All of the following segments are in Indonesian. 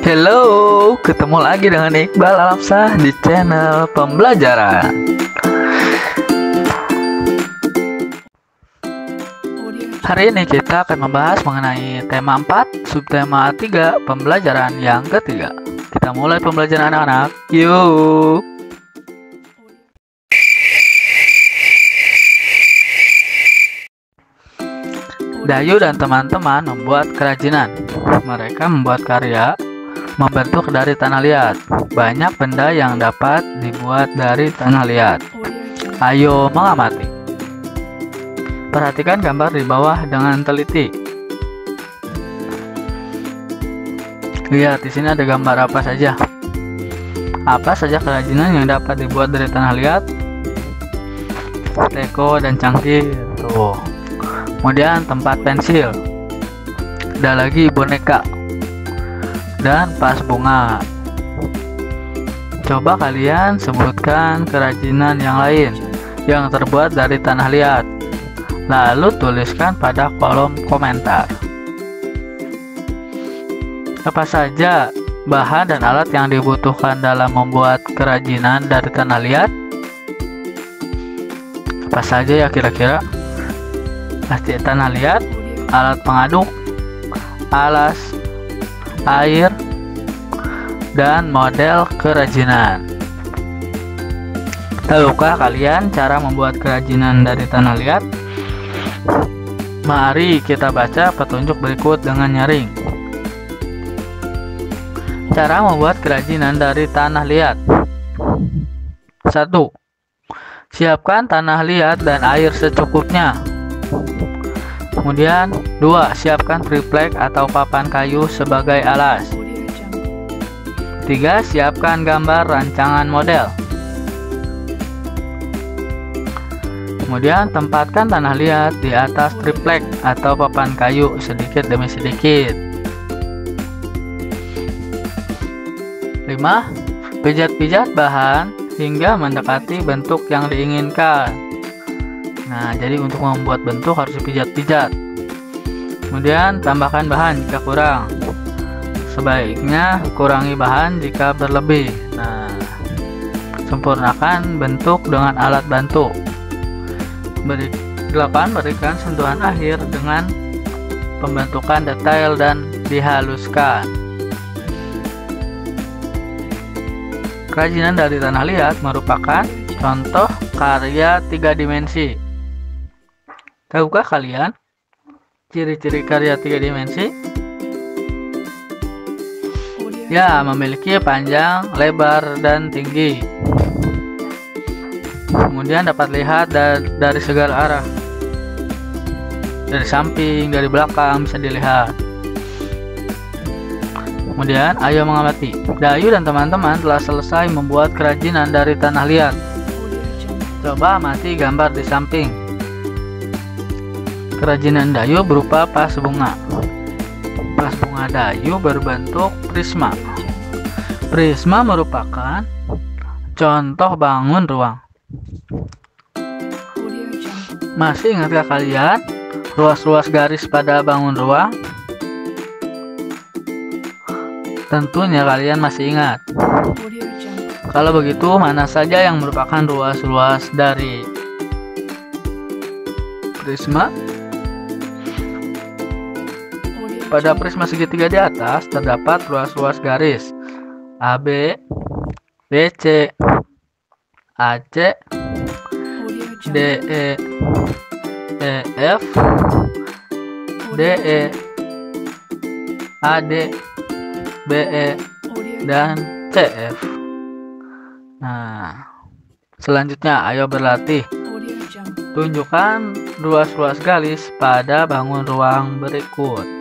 Hello, ketemu lagi dengan Iqbal Alamsah di channel pembelajaran. Hari ini kita akan membahas mengenai tema 4, subtema 3, pembelajaran yang ketiga. Kita mulai pembelajaran anak-anak, yuk! Dayu dan teman-teman membuat kerajinan. Mereka membuat karya membentuk dari tanah liat. Banyak benda yang dapat dibuat dari tanah liat. Ayo mengamati. Perhatikan gambar di bawah dengan teliti. Lihat di sini ada gambar apa saja. Apa saja kerajinan yang dapat dibuat dari tanah liat? Teko dan cangkir. Tuh. Kemudian tempat pensil. Ada lagi boneka dan vas bunga. Coba kalian sebutkan kerajinan yang lain yang terbuat dari tanah liat. Lalu tuliskan pada kolom komentar. Apa saja bahan dan alat yang dibutuhkan dalam membuat kerajinan dari tanah liat? Apa saja ya kira-kira? Plastik tanah liat, alat pengaduk, alas, air, dan model kerajinan. Tahukah kalian cara membuat kerajinan dari tanah liat? Mari kita baca petunjuk berikut dengan nyaring. Cara membuat kerajinan dari tanah liat. 1. Siapkan tanah liat dan air secukupnya. Kemudian 2. Siapkan triplek atau papan kayu sebagai alas. 3. Siapkan gambar rancangan model. Kemudian tempatkan tanah liat di atas triplek atau papan kayu sedikit demi sedikit. 5. Pijat-pijat bahan hingga mendekati bentuk yang diinginkan. Nah, jadi untuk membuat bentuk harus dipijat-pijat. Kemudian tambahkan bahan jika kurang. Sebaiknya kurangi bahan jika berlebih. Nah, sempurnakan bentuk dengan alat bantu. 8. Berikan sentuhan akhir dengan pembentukan detail dan dihaluskan. Kerajinan dari tanah liat merupakan contoh karya 3 dimensi. Tahukah kalian ciri-ciri karya 3 dimensi? Ya, memiliki panjang, lebar, dan tinggi. Kemudian dapat lihat dari segala arah. Dari samping, dari belakang bisa dilihat. Kemudian, ayo mengamati. Dayu dan teman-teman telah selesai membuat kerajinan dari tanah liat. Coba amati gambar di samping. Kerajinan Dayu berupa vas bunga. Vas bunga Dayu berbentuk prisma. Prisma merupakan contoh bangun ruang. Masih ingatkah kalian ruas-ruas garis pada bangun ruang? Tentunya kalian masih ingat. Kalau begitu, mana saja yang merupakan ruas-ruas dari prisma? Pada prisma segitiga di atas terdapat ruas-ruas garis AB, BC, AC, DE, EF, DE, AD, BE, dan CF. Nah, selanjutnya ayo berlatih. Tunjukkan ruas-ruas garis pada bangun ruang berikut.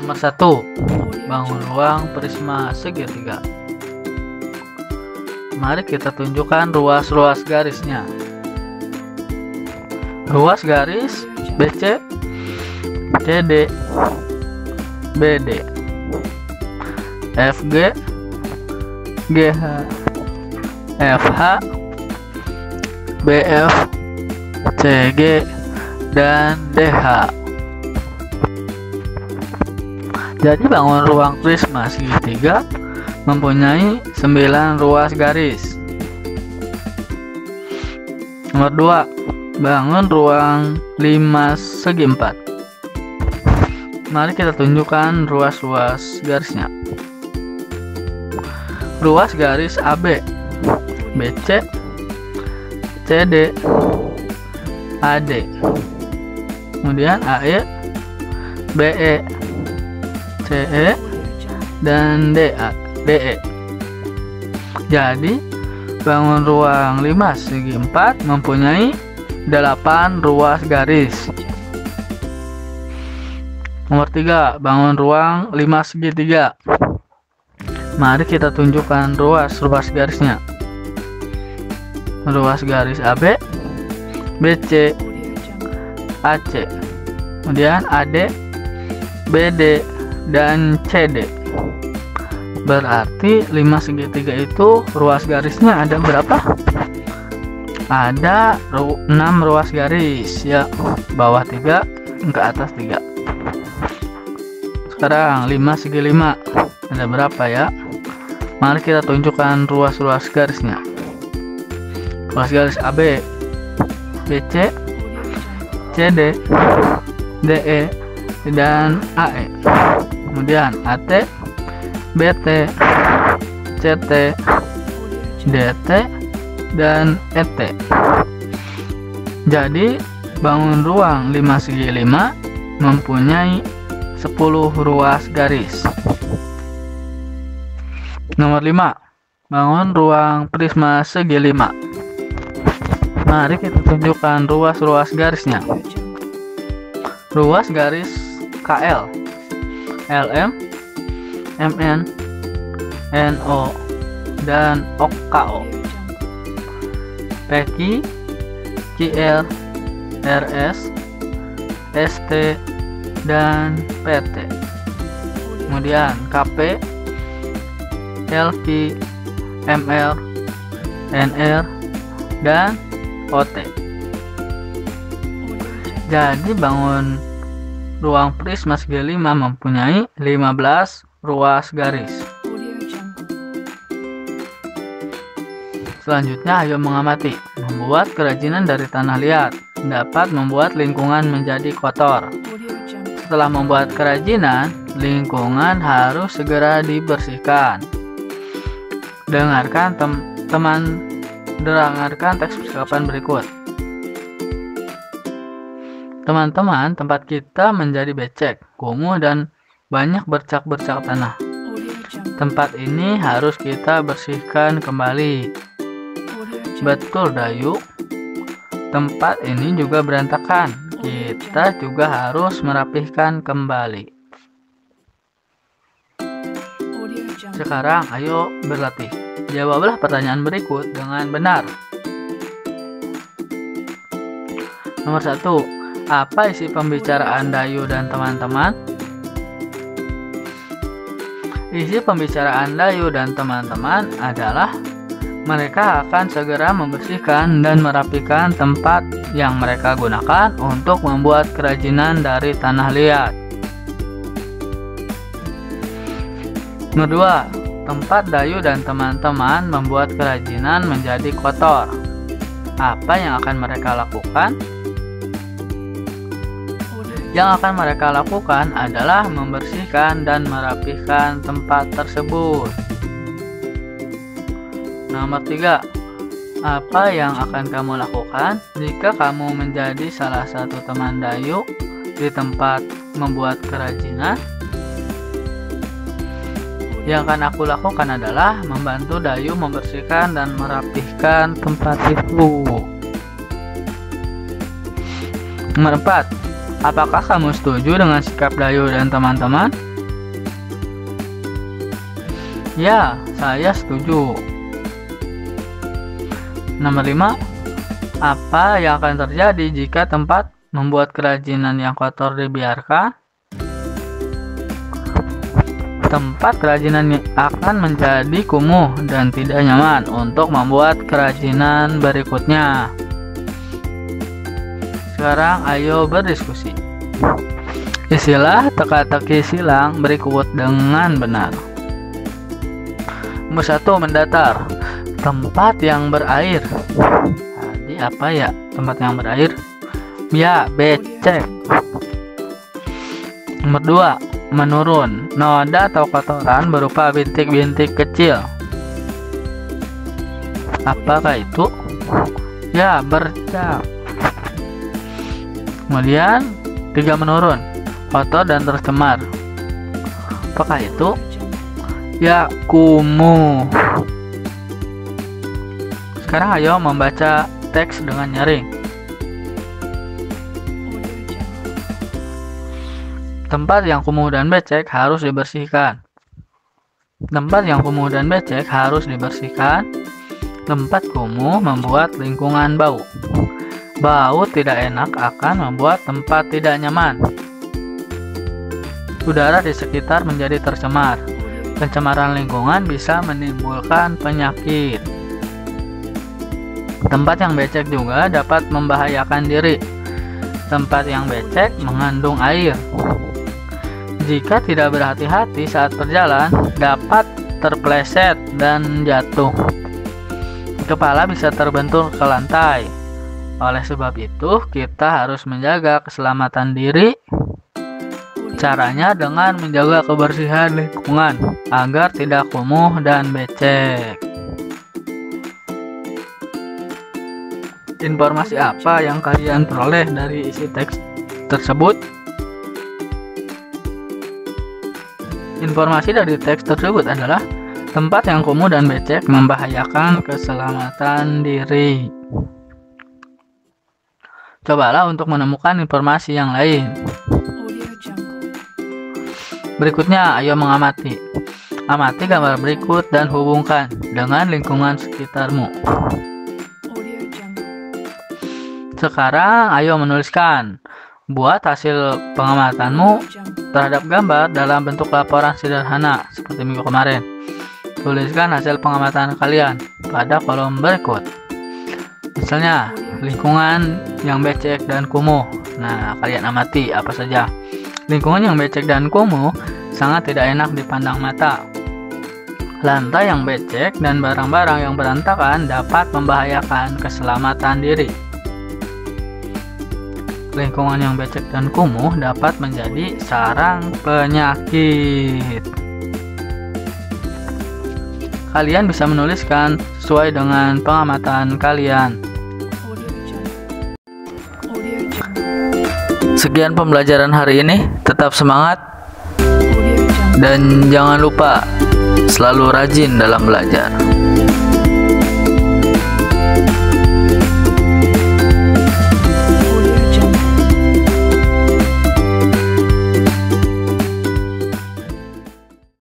Nomor 1. Bangun ruang prisma segitiga. Mari kita tunjukkan ruas-ruas garisnya. Ruas garis BC, CD, BD, FG, GH, FH, BF, CG, dan DH. Jadi bangun ruang prisma segitiga mempunyai 9 ruas garis. Nomor 2, bangun ruang 5 segi 4. Mari kita tunjukkan ruas-ruas garisnya. Ruas garis AB, BC, CD, AD, kemudian AE, BE, CE, dan DE. Jadi bangun ruang 5 segi 4 mempunyai 8 ruas garis. Nomor 3, bangun ruang 5 segi 3. Mari kita tunjukkan ruas garisnya. Ruas garis AB, BC, AC, kemudian AD, BD, dan CD. Berarti 5 segi 3 itu ruas garisnya ada berapa? Ada 6 ruas garis ya, bawah 3 ke atas 3. Sekarang 5 segi 5 ada berapa ya? Mari kita tunjukkan ruas garisnya. Ruas garis AB, BC, CD, DE, dan AE. Kemudian AT, BT, CT, DT, dan ET. Jadi bangun ruang 5 segi 5 mempunyai 10 ruas garis. Nomor 5, bangun ruang prisma segi 5. Mari kita tunjukkan ruas garisnya. Ruas garis KL, LM, MN, NO, dan OKO, PQ, QR, RS, ST, dan PT. Kemudian KP, LP, MR, NR, dan OT. Jadi bangun ruang prisma segi 5 mempunyai 15 ruas garis. Selanjutnya, ayo mengamati. Membuat kerajinan dari tanah liat dapat membuat lingkungan menjadi kotor. Setelah membuat kerajinan, lingkungan harus segera dibersihkan. Dengarkan dengarkan teks percakapan berikut. Teman-teman, tempat kita menjadi becek, kumuh, dan banyak bercak-bercak tanah. Tempat ini harus kita bersihkan kembali. Betul, Dayu. Tempat ini juga berantakan. Kita juga harus merapihkan kembali. Sekarang ayo berlatih. Jawablah pertanyaan berikut dengan benar. Nomor 1. Apa isi pembicaraan Dayu dan teman-teman? Isi pembicaraan Dayu dan teman-teman adalah mereka akan segera membersihkan dan merapikan tempat yang mereka gunakan untuk membuat kerajinan dari tanah liat. Nomor 2. Tempat Dayu dan teman-teman membuat kerajinan menjadi kotor. Apa yang akan mereka lakukan? Yang akan mereka lakukan adalah membersihkan dan merapihkan tempat tersebut. Nomor 3. Apa yang akan kamu lakukan jika kamu menjadi salah satu teman Dayu di tempat membuat kerajinan? Yang akan aku lakukan adalah membantu Dayu membersihkan dan merapihkan tempat itu. Nomor 4. Apakah kamu setuju dengan sikap Dayu dan teman-teman? Ya, saya setuju. Nomor 5. Apa yang akan terjadi jika tempat membuat kerajinan yang kotor dibiarkan? Tempat kerajinan akan menjadi kumuh dan tidak nyaman untuk membuat kerajinan berikutnya. Sekarang ayo berdiskusi. Isilah teka-teki silang berikut dengan benar. Nomor 1, mendatar. Tempat yang berair. Jadi apa ya tempat yang berair? Ya, becek. Nomor 2, menurun. Noda atau kotoran berupa bintik-bintik kecil. Apakah itu? Ya, bercak. Kemudian 3, menurun. Kotor dan tercemar. Apakah itu? Ya, kumuh. Sekarang ayo membaca teks dengan nyaring. Tempat yang kumuh dan becek harus dibersihkan. Tempat yang kumuh dan becek harus dibersihkan. Tempat kumuh membuat lingkungan bau. Bau tidak enak akan membuat tempat tidak nyaman. Udara di sekitar menjadi tercemar. Pencemaran lingkungan bisa menimbulkan penyakit. Tempat yang becek juga dapat membahayakan diri. Tempat yang becek mengandung air. Jika tidak berhati-hati saat berjalan, dapat terpleset dan jatuh. Kepala bisa terbentur ke lantai. Oleh sebab itu, kita harus menjaga keselamatan diri. Caranya dengan menjaga kebersihan lingkungan agar tidak kumuh dan becek. Informasi apa yang kalian peroleh dari isi teks tersebut? Informasi dari teks tersebut adalah tempat yang kumuh dan becek membahayakan keselamatan diri. Cobalah untuk menemukan informasi yang lain. Berikutnya, ayo mengamati. Amati gambar berikut dan hubungkan dengan lingkungan sekitarmu. Sekarang, ayo menuliskan. Buat hasil pengamatanmu terhadap gambar dalam bentuk laporan sederhana seperti minggu kemarin. Tuliskan hasil pengamatan kalian pada kolom berikut. Misalnya, lingkungan yang becek dan kumuh. Nah, kalian amati apa saja. Lingkungan yang becek dan kumuh sangat tidak enak dipandang mata. Lantai yang becek dan barang-barang yang berantakan dapat membahayakan keselamatan diri. Lingkungan yang becek dan kumuh dapat menjadi sarang penyakit. Kalian bisa menuliskan sesuai dengan pengamatan kalian. Sekian pembelajaran hari ini, tetap semangat dan jangan lupa selalu rajin dalam belajar.